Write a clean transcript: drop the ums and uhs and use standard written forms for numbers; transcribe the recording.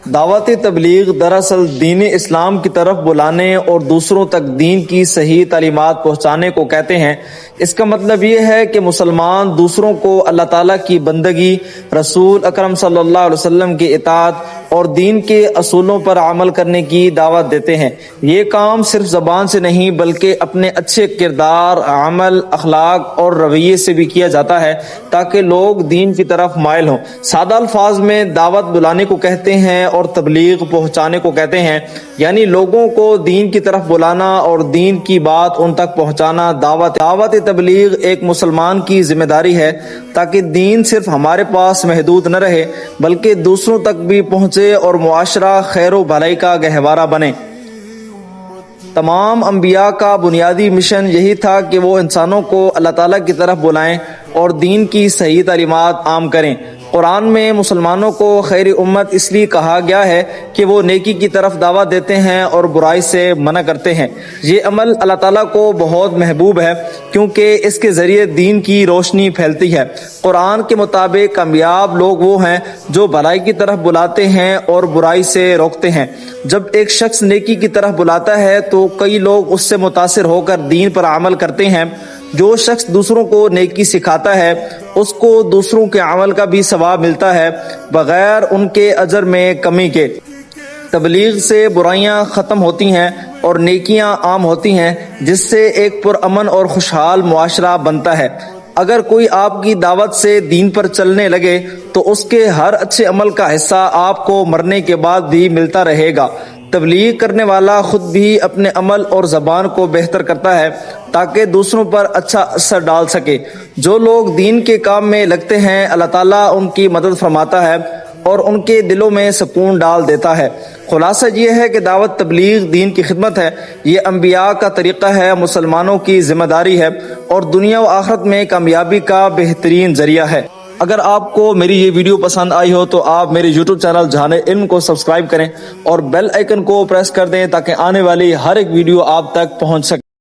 دعوت تبلیغ دراصل دین اسلام کی طرف بلانے اور دوسروں تک دین کی صحیح تعلیمات پہنچانے کو کہتے ہیں۔ اس کا مطلب یہ ہے کہ مسلمان دوسروں کو اللہ تعالیٰ کی بندگی، رسول اکرم صلی اللہ علیہ وسلم کی اطاعت اور دین کے اصولوں پر عمل کرنے کی دعوت دیتے ہیں۔ یہ کام صرف زبان سے نہیں بلکہ اپنے اچھے کردار، عمل، اخلاق اور رویے سے بھی کیا جاتا ہے تاکہ لوگ دین کی طرف مائل ہوں۔ سادہ الفاظ میں دعوت بلانے کو کہتے ہیں اور تبلیغ پہنچانے کو کہتے ہیں، یعنی لوگوں کو دین کی طرف بلانا اور دین کی بات ان تک پہنچانا۔ دعوت تبلیغ ایک مسلمان کی ذمہ داری ہے تاکہ دین صرف ہمارے پاس محدود نہ رہے بلکہ دوسروں تک بھی پہنچے اور معاشرہ خیر و بھلائی کا گہوارہ بنے۔ تمام انبیاء کا بنیادی مشن یہی تھا کہ وہ انسانوں کو اللہ تعالیٰ کی طرف بلائیں اور دین کی صحیح تعلیمات عام کریں۔ قرآن میں مسلمانوں کو خیر امت اس لیے کہا گیا ہے کہ وہ نیکی کی طرف دعوت دیتے ہیں اور برائی سے منع کرتے ہیں۔ یہ عمل اللہ تعالیٰ کو بہت محبوب ہے کیونکہ اس کے ذریعے دین کی روشنی پھیلتی ہے۔ قرآن کے مطابق کامیاب لوگ وہ ہیں جو بھلائی کی طرف بلاتے ہیں اور برائی سے روکتے ہیں۔ جب ایک شخص نیکی کی طرف بلاتا ہے تو کئی لوگ اس سے متاثر ہو کر دین پر عمل کرتے ہیں۔ جو شخص دوسروں کو نیکی سکھاتا ہے اس کو دوسروں کے عمل کا بھی ثواب ملتا ہے بغیر ان کے اجر میں کمی کے۔ تبلیغ سے برائیاں ختم ہوتی ہیں اور نیکیاں عام ہوتی ہیں جس سے ایک پرامن اور خوشحال معاشرہ بنتا ہے۔ اگر کوئی آپ کی دعوت سے دین پر چلنے لگے تو اس کے ہر اچھے عمل کا حصہ آپ کو مرنے کے بعد بھی ملتا رہے گا۔ تبلیغ کرنے والا خود بھی اپنے عمل اور زبان کو بہتر کرتا ہے تاکہ دوسروں پر اچھا اثر ڈال سکے۔ جو لوگ دین کے کام میں لگتے ہیں اللہ تعالیٰ ان کی مدد فرماتا ہے اور ان کے دلوں میں سکون ڈال دیتا ہے۔ خلاصہ یہ ہے کہ دعوت تبلیغ دین کی خدمت ہے، یہ انبیاء کا طریقہ ہے، مسلمانوں کی ذمہ داری ہے اور دنیا و آخرت میں کامیابی کا بہترین ذریعہ ہے۔ اگر آپ کو میری یہ ویڈیو پسند آئی ہو تو آپ میرے یوٹیوب چینل جہان علم کو سبسکرائب کریں اور بیل آئیکن کو پریس کر دیں تاکہ آنے والی ہر ایک ویڈیو آپ تک پہنچ سکے۔